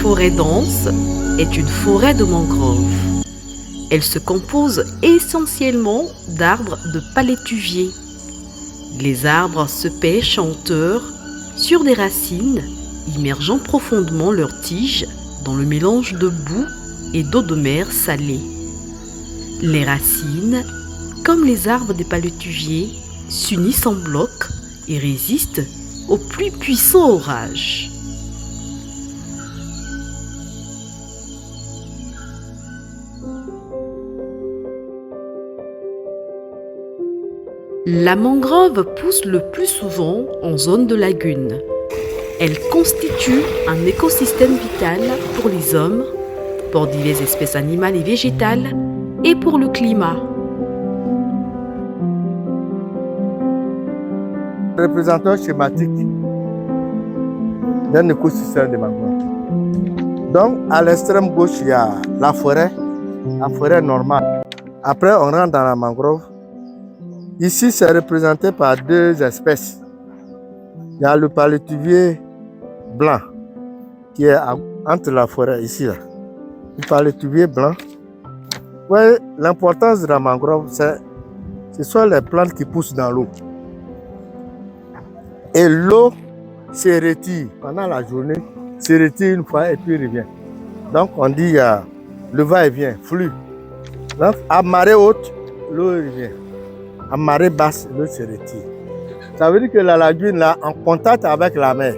forêt dense est une forêt de mangroves. Elle se compose essentiellement d'arbres de palétuviers. Les arbres se pêchent en hauteur sur des racines, immergeant profondément leurs tiges dans le mélange de boue et d'eau de mer salée. Les racines, comme les arbres des palétuviers, s'unissent en bloc et résistent aux plus puissants orages. La mangrove pousse le plus souvent en zone de lagune. Elle constitue un écosystème vital pour les hommes, pour diverses espèces animales et végétales et pour le climat. Représentant schématique d'un écosystème de mangrove. Donc, à l'extrême gauche, il y a la forêt normale. Après, on rentre dans la mangrove. Ici, c'est représenté par deux espèces. Il y a le palétuvier blanc qui est entre la forêt, ici. Là. Le palétuvier blanc. Ouais, l'importance de la mangrove, ce sont les plantes qui poussent dans l'eau. Et l'eau se retire pendant la journée, se retire une fois et puis revient. Donc on dit il y a le va-et-vient, flux. Donc à marée haute, l'eau revient. À marée basse, l'eau se retire. Ça veut dire que la lagune là, en contact avec la mer.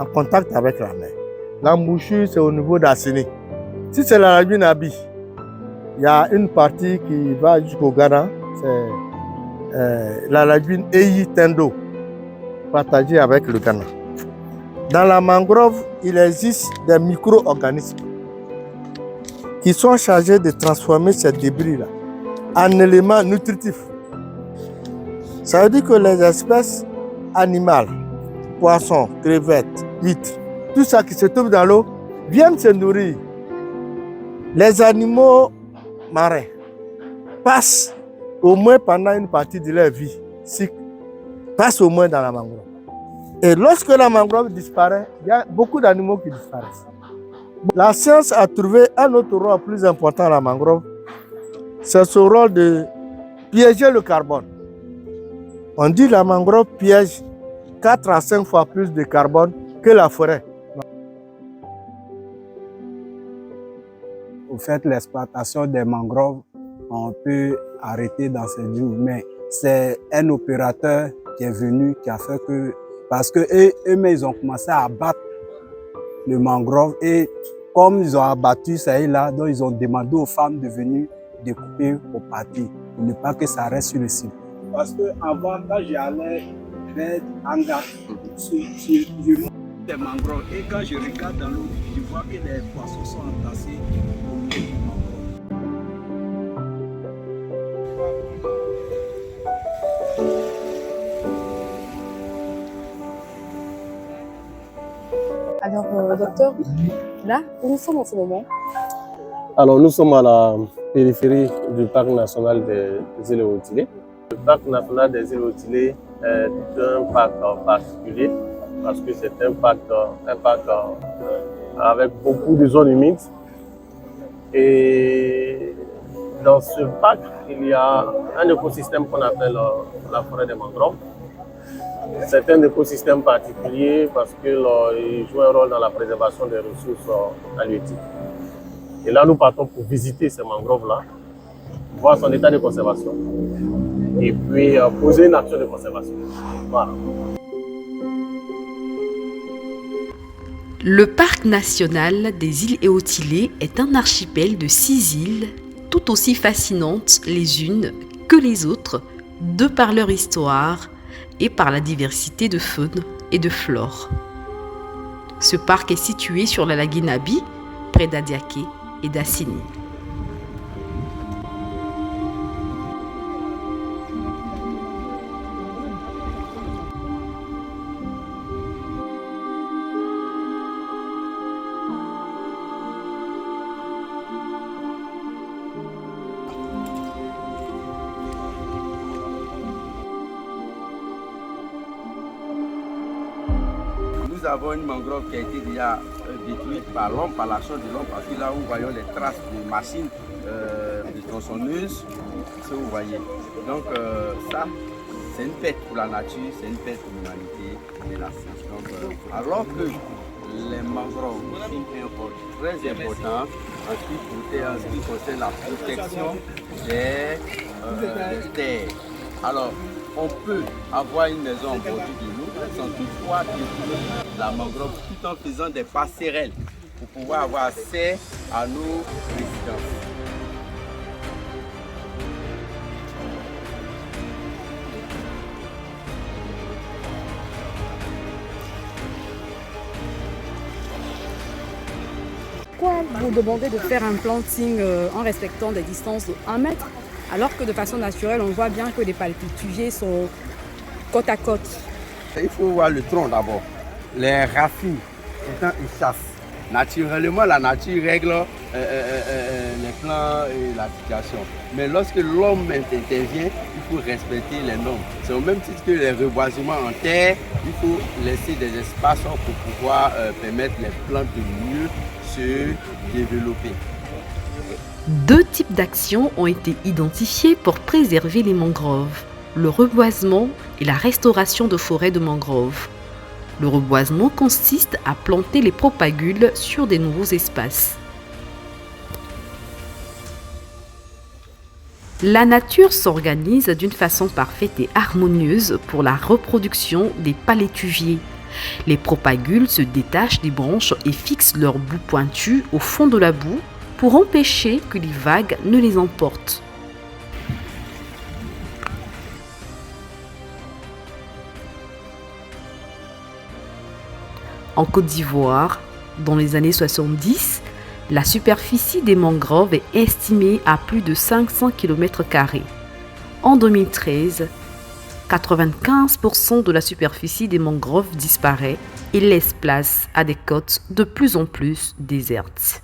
En contact avec la mer. L'embouchure, c'est au niveau d'Assini. Si c'est la lagune Abi, il y a une partie qui va jusqu'au Ghana, c'est la lagune Eyi Tendo, partagée avec le Ghana. Dans la mangrove, il existe des micro-organismes qui sont chargés de transformer ces débris-là en éléments nutritifs. Ça veut dire que les espèces animales, poissons, crevettes, huîtres, tout ça qui se trouve dans l'eau, viennent se nourrir. Les animaux marins passent au moins pendant une partie de leur vie, passent au moins dans la mangrove. Et lorsque la mangrove disparaît, il y a beaucoup d'animaux qui disparaissent. La science a trouvé un autre rôle plus important à la mangrove, c'est ce rôle de piéger le carbone. On dit que la mangrove piège 4 à 5 fois plus de carbone que la forêt. Au fait, l'exploitation des mangroves, on peut arrêter dans ces jours, mais c'est un opérateur qui est venu, qui a fait que, parce que eux-mêmes, ils ont commencé à abattre le mangrove et comme ils ont abattu ça et là, donc ils ont demandé aux femmes de venir découper au parti pour ne pas que ça reste sur le site. Parce que avant, quand j'allais vers Anga, je monte des mangroves et quand je regarde dans l'eau, je vois que les poissons sont entassés au milieu du mangrove. Alors, docteur, là, où nous sommes en ce moment? Alors, nous sommes à la périphérie du parc national des îles Hautes-Îles. Le parc national des îles Hautes-Îles est un parc particulier parce que c'est un parc avec beaucoup de zones humides. Et dans ce parc, il y a un écosystème qu'on appelle la forêt des mangroves. C'est un écosystème particulier parce qu'il joue un rôle dans la préservation des ressources halieutiques. Et là, nous partons pour visiter ces mangroves-là, voir son état de conservation et puis poser une action de conservation. Voilà. Le parc national des îles Eotile est un archipel de 6 îles, tout aussi fascinantes les unes que les autres, de par leur histoire et par la diversité de faune et de flore. Ce parc est situé sur la lagune Abi, près d'Adiaké et d'Assini. Nous avons une mangrove qui a été déjà détruite par l'homme, par l'action de l'homme, parce que là où nous voyons les traces de machines de tronçonneuses, c'est ce que vous voyez. Donc ça, c'est une perte pour la nature, c'est une perte pour l'humanité et la science. Donc, alors que les mangroves jouent un rôle très important en ce qui concerne la protection des terres. Alors, on peut avoir une maison en bordure de l'eau sans toutefois détruire la mangrove tout en faisant des passerelles pour pouvoir avoir accès à nos résidences. Pourquoi vous demandez de faire un planting en respectant des distances de 1 mètre, alors que de façon naturelle, on voit bien que les palétuviers sont côte à côte? Il faut voir le tronc d'abord. Les racines, pourtant, ils chassent. Naturellement, la nature règle les plans et la situation. Mais lorsque l'homme intervient, il faut respecter les normes. C'est au même titre que les reboisements en terre, il faut laisser des espaces pour pouvoir permettre les plantes de mieux se développer. 2 types d'actions ont été identifiées pour préserver les mangroves, le reboisement et la restauration de forêts de mangroves. Le reboisement consiste à planter les propagules sur des nouveaux espaces. La nature s'organise d'une façon parfaite et harmonieuse pour la reproduction des palétuviers. Les propagules se détachent des branches et fixent leur bout pointu au fond de la boue pour empêcher que les vagues ne les emportent. En Côte d'Ivoire, dans les années 70, la superficie des mangroves est estimée à plus de 500 km². En 2013, 95% de la superficie des mangroves disparaît et laisse place à des côtes de plus en plus désertes.